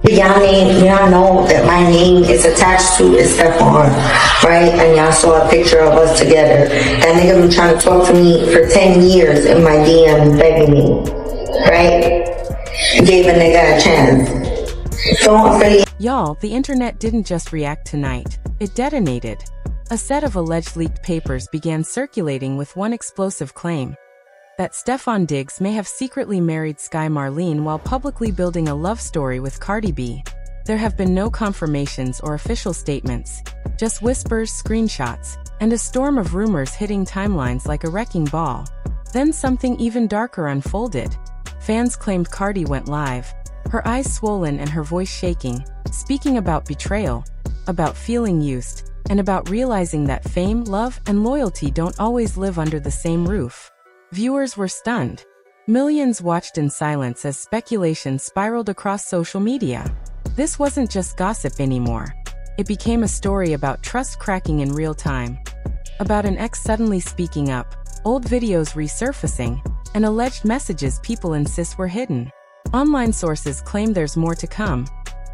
Y'all know that my name is attached to is Stefon, right? And y'all saw a picture of us together. That nigga been trying to talk to me for 10 years in my DM begging me, right? Gave a nigga a chance. Don't really. Y'all, the internet didn't just react tonight, it detonated. A set of alleged leaked papers began circulating with one explosive claim: that Stefon Diggs may have secretly married Sky Marlene while publicly building a love story with Cardi B. There have been no confirmations or official statements, just whispers, screenshots, and a storm of rumors hitting timelines like a wrecking ball. Then something even darker unfolded. Fans claimed Cardi went live, her eyes swollen and her voice shaking, speaking about betrayal, about feeling used, and about realizing that fame, love, and loyalty don't always live under the same roof. Viewers were stunned. Millions watched in silence as speculation spiraled across social media. This wasn't just gossip anymore. It became a story about trust cracking in real time. About an ex suddenly speaking up, old videos resurfacing, and alleged messages people insist were hidden. Online sources claim there's more to come.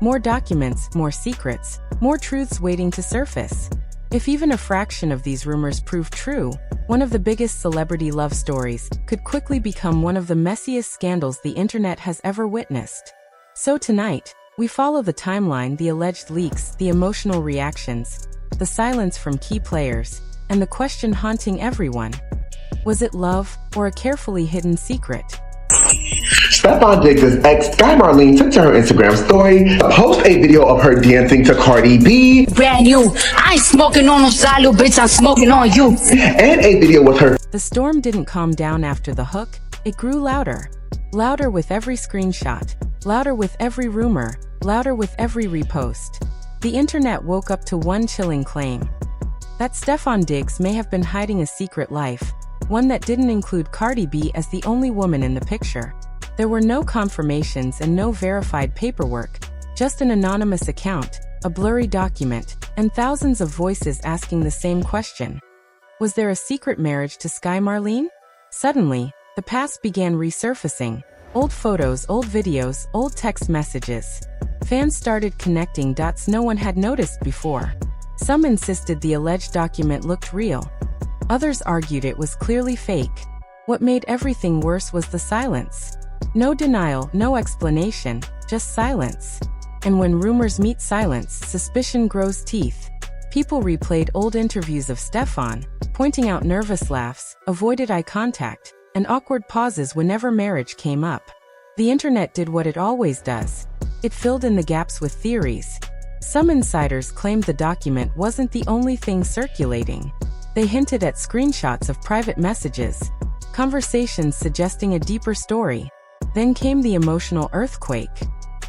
More documents, more secrets, more truths waiting to surface. If even a fraction of these rumors prove true, one of the biggest celebrity love stories could quickly become one of the messiest scandals the internet has ever witnessed. So tonight, we follow the timeline, the alleged leaks, the emotional reactions, the silence from key players, and the question haunting everyone: was it love or a carefully hidden secret? Stefon Diggs' ex, Sky Marlene, took to her Instagram story to post a video of her dancing to Cardi B. Brand new. I ain't smoking on no side, little bitch, I'm smoking on you. And a video with her. The storm didn't calm down after the hook, it grew louder. Louder with every screenshot, louder with every rumor, louder with every repost. The internet woke up to one chilling claim: that Stefon Diggs may have been hiding a secret life, one that didn't include Cardi B as the only woman in the picture. There were no confirmations and no verified paperwork, just an anonymous account, a blurry document, and thousands of voices asking the same question. Was there a secret marriage to Sky Marlene? Suddenly, the past began resurfacing. Old photos, old videos, old text messages. Fans started connecting dots no one had noticed before. Some insisted the alleged document looked real. Others argued it was clearly fake. What made everything worse was the silence. No denial, no explanation, just silence. And when rumors meet silence, suspicion grows teeth. People replayed old interviews of Stefon, pointing out nervous laughs, avoided eye contact, and awkward pauses whenever marriage came up. The internet did what it always does. It filled in the gaps with theories. Some insiders claimed the document wasn't the only thing circulating. They hinted at screenshots of private messages, conversations suggesting a deeper story. Then came the emotional earthquake.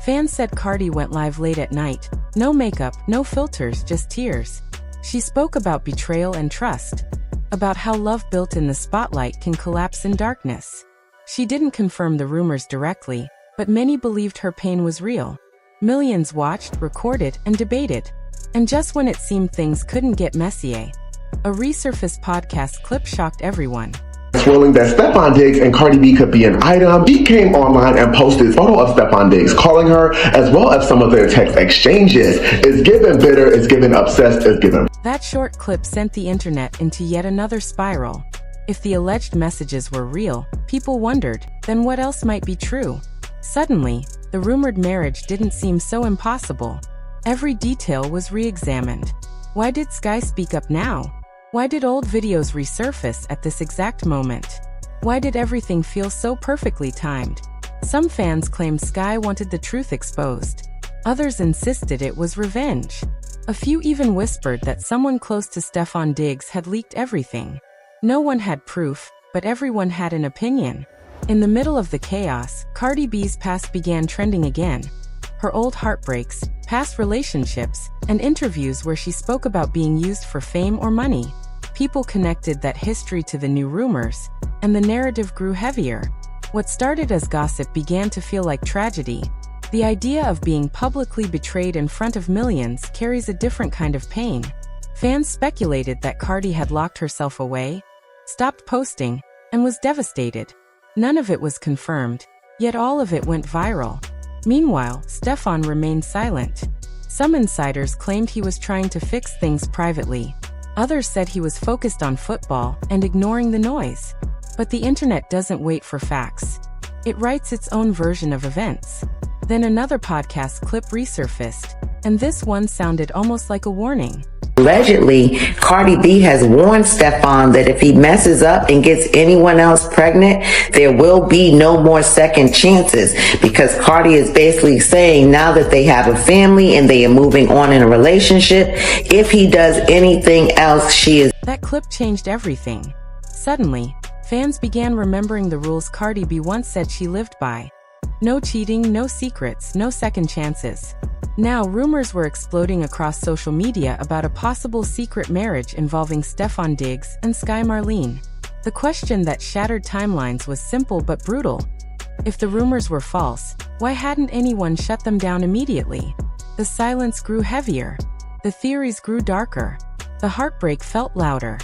Fans said Cardi went live late at night. No makeup, no filters, just tears. She spoke about betrayal and trust. About how love built in the spotlight can collapse in darkness. She didn't confirm the rumors directly, but many believed her pain was real. Millions watched, recorded, and debated. And just when it seemed things couldn't get messier, a resurfaced podcast clip shocked everyone. Swirling that Stefon Diggs and Cardi B could be an item, he came online and posted a photo of Stefon Diggs calling her, as well as some of their text exchanges. It's given bitter, it's given obsessed, it's given. That short clip sent the internet into yet another spiral. If the alleged messages were real, people wondered, then what else might be true? Suddenly, the rumored marriage didn't seem so impossible. Every detail was re-examined. Why did Sky speak up now? Why did old videos resurface at this exact moment? Why did everything feel so perfectly timed? Some fans claimed Sky wanted the truth exposed. Others insisted it was revenge. A few even whispered that someone close to Stefon Diggs had leaked everything. No one had proof, but everyone had an opinion. In the middle of the chaos, Cardi B's past began trending again. Her old heartbreaks, past relationships, and interviews where she spoke about being used for fame or money. People connected that history to the new rumors, and the narrative grew heavier. What started as gossip began to feel like tragedy. The idea of being publicly betrayed in front of millions carries a different kind of pain. Fans speculated that Cardi had locked herself away, stopped posting, and was devastated. None of it was confirmed, yet all of it went viral. Meanwhile, Stefon remained silent. Some insiders claimed he was trying to fix things privately. Others said he was focused on football and ignoring the noise. But the internet doesn't wait for facts. It writes its own version of events. Then another podcast clip resurfaced, and this one sounded almost like a warning. Allegedly, Cardi B has warned Stefon that if he messes up and gets anyone else pregnant, there will be no more second chances, because Cardi is basically saying now that they have a family and they are moving on in a relationship, if he does anything else, she is... That clip changed everything. Suddenly, fans began remembering the rules Cardi B once said she lived by. No cheating, no secrets, no second chances. Now, rumors were exploding across social media about a possible secret marriage involving Stefon Diggs and Sky Marlene. The question that shattered timelines was simple but brutal. If the rumors were false, why hadn't anyone shut them down immediately? The silence grew heavier. The theories grew darker. The heartbreak felt louder.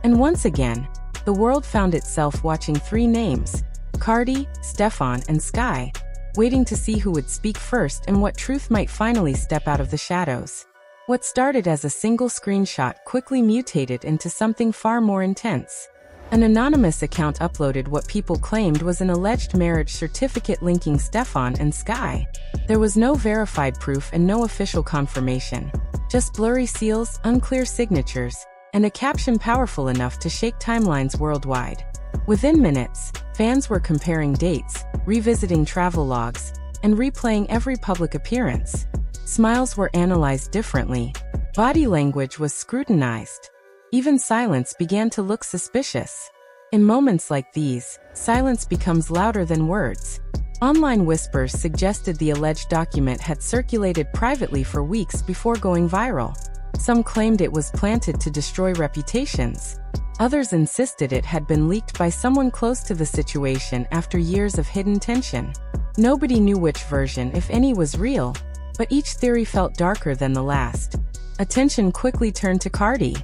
And once again, the world found itself watching three names: Cardi, Stefon, and Sky, waiting to see who would speak first and what truth might finally step out of the shadows. What started as a single screenshot quickly mutated into something far more intense. An anonymous account uploaded what people claimed was an alleged marriage certificate linking Stefon and Sky. There was no verified proof and no official confirmation. Just blurry seals, unclear signatures, and a caption powerful enough to shake timelines worldwide. Within minutes, fans were comparing dates, revisiting travel logs, and replaying every public appearance. Smiles were analyzed differently. Body language was scrutinized. Even silence began to look suspicious. In moments like these, silence becomes louder than words. Online whispers suggested the alleged document had circulated privately for weeks before going viral. Some claimed it was planted to destroy reputations. Others insisted it had been leaked by someone close to the situation after years of hidden tension. Nobody knew which version, if any, was real, but each theory felt darker than the last. Attention quickly turned to Cardi.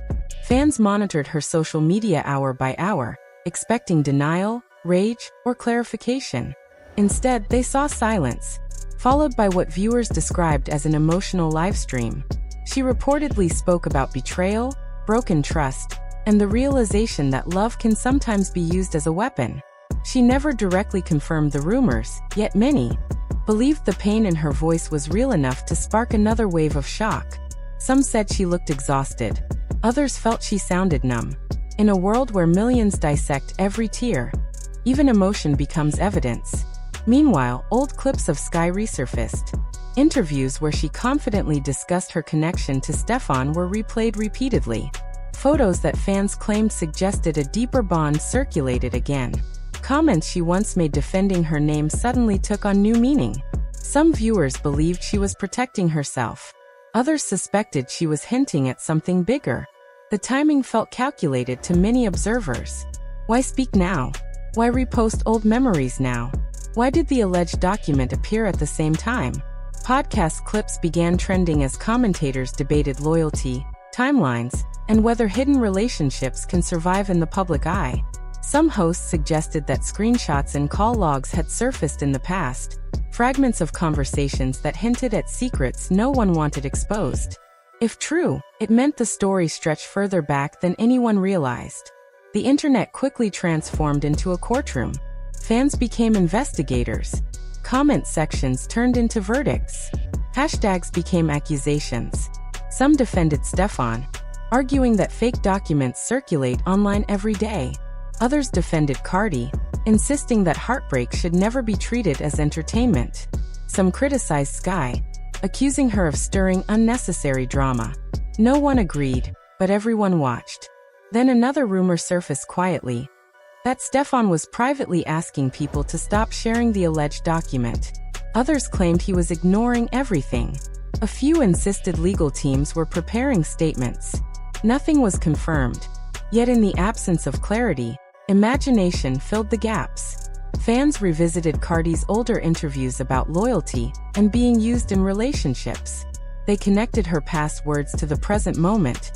Fans monitored her social media hour by hour, expecting denial, rage, or clarification. Instead, they saw silence, followed by what viewers described as an emotional livestream. She reportedly spoke about betrayal, broken trust, and the realization that love can sometimes be used as a weapon. She never directly confirmed the rumors, yet many believed the pain in her voice was real enough to spark another wave of shock. Some said she looked exhausted. Others felt she sounded numb. In a world where millions dissect every tear, even emotion becomes evidence. Meanwhile, old clips of Sky resurfaced. Interviews where she confidently discussed her connection to Stefon were replayed repeatedly. Photos that fans claimed suggested a deeper bond circulated again. Comments she once made defending her name suddenly took on new meaning. Some viewers believed she was protecting herself. Others suspected she was hinting at something bigger. The timing felt calculated to many observers. Why speak now? Why repost old memories now? Why did the alleged document appear at the same time? Podcast clips began trending as commentators debated loyalty, timelines, and whether hidden relationships can survive in the public eye. Some hosts suggested that screenshots and call logs had surfaced in the past, fragments of conversations that hinted at secrets no one wanted exposed. If true, it meant the story stretched further back than anyone realized. The internet quickly transformed into a courtroom. Fans became investigators. Comment sections turned into verdicts. Hashtags became accusations. Some defended Stefon, arguing that fake documents circulate online every day. Others defended Cardi, insisting that heartbreak should never be treated as entertainment. Some criticized Sky, accusing her of stirring unnecessary drama. No one agreed, but everyone watched. Then another rumor surfaced quietly, that Stefon was privately asking people to stop sharing the alleged document. Others claimed he was ignoring everything. A few insisted legal teams were preparing statements. Nothing was confirmed. Yet in the absence of clarity, imagination filled the gaps. Fans revisited Cardi's older interviews about loyalty and being used in relationships. They connected her past words to the present moment,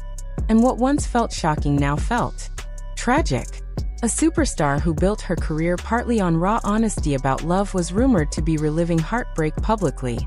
and what once felt shocking now felt tragic. A superstar who built her career partly on raw honesty about love was rumored to be reliving heartbreak publicly.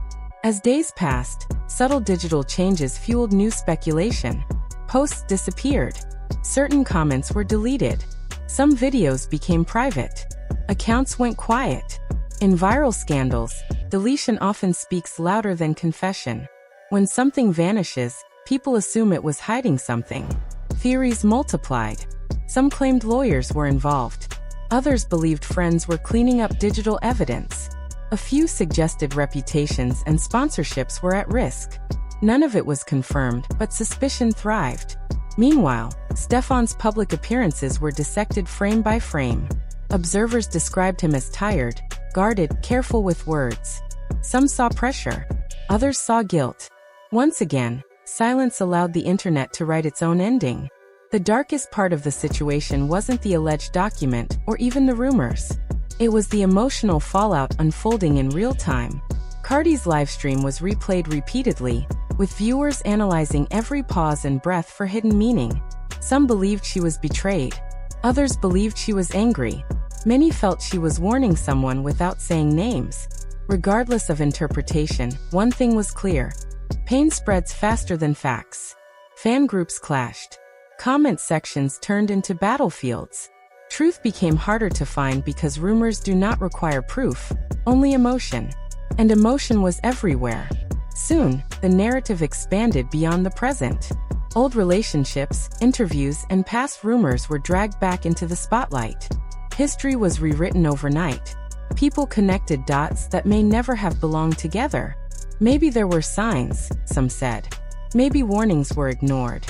As days passed, subtle digital changes fueled new speculation. Posts disappeared. Certain comments were deleted. Some videos became private. Accounts went quiet. In viral scandals, deletion often speaks louder than confession. When something vanishes, people assume it was hiding something. Theories multiplied. Some claimed lawyers were involved. Others believed friends were cleaning up digital evidence. A few suggested reputations and sponsorships were at risk. None of it was confirmed, but suspicion thrived. Meanwhile, Stefon's public appearances were dissected frame by frame. Observers described him as tired, guarded, careful with words. Some saw pressure. Others saw guilt. Once again, silence allowed the internet to write its own ending. The darkest part of the situation wasn't the alleged document or even the rumors. It was the emotional fallout unfolding in real time. Cardi's livestream was replayed repeatedly, with viewers analyzing every pause and breath for hidden meaning. Some believed she was betrayed. Others believed she was angry. Many felt she was warning someone without saying names. Regardless of interpretation, one thing was clear. Pain spreads faster than facts. Fan groups clashed. Comment sections turned into battlefields. Truth became harder to find because rumors do not require proof, only emotion. And emotion was everywhere. Soon, the narrative expanded beyond the present. Old relationships, interviews, and past rumors were dragged back into the spotlight. History was rewritten overnight. People connected dots that may never have belonged together. Maybe there were signs, some said. Maybe warnings were ignored.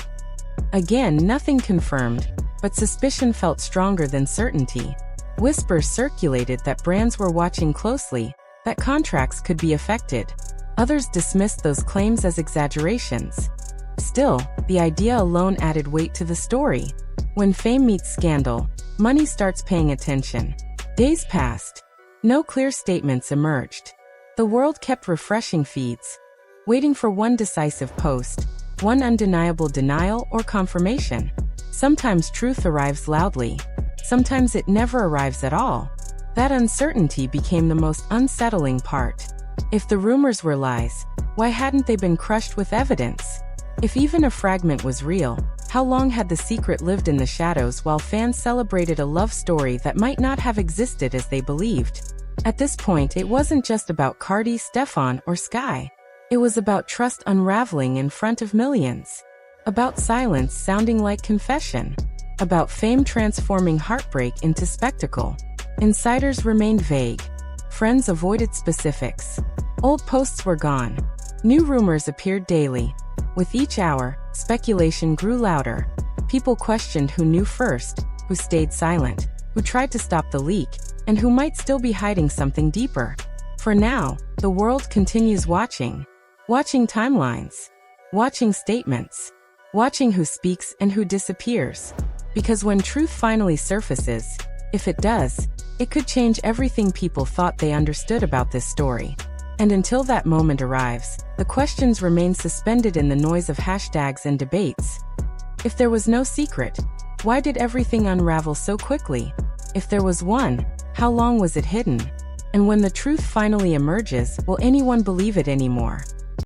Again, nothing confirmed, but suspicion felt stronger than certainty. Whispers circulated that brands were watching closely, that contracts could be affected. Others dismissed those claims as exaggerations. Still, the idea alone added weight to the story. When fame meets scandal, money starts paying attention. Days passed. No clear statements emerged. The world kept refreshing feeds, waiting for one decisive post, one undeniable denial or confirmation. Sometimes truth arrives loudly. Sometimes it never arrives at all. That uncertainty became the most unsettling part. If the rumors were lies, why hadn't they been crushed with evidence? If even a fragment was real, how long had the secret lived in the shadows while fans celebrated a love story that might not have existed as they believed? At this point, it wasn't just about Cardi, Stefon, or Sky. It was about trust unraveling in front of millions. About silence sounding like confession. About fame transforming heartbreak into spectacle. Insiders remained vague. Friends avoided specifics. Old posts were gone. New rumors appeared daily. With each hour, speculation grew louder. People questioned who knew first, who stayed silent, who tried to stop the leak, and who might still be hiding something deeper. For now, the world continues watching. Watching timelines. Watching statements. Watching who speaks and who disappears. Because when truth finally surfaces, if it does, it could change everything people thought they understood about this story. And until that moment arrives, the questions remain suspended in the noise of hashtags and debates. If there was no secret, why did everything unravel so quickly? If there was one, how long was it hidden? And when the truth finally emerges, will anyone believe it anymore?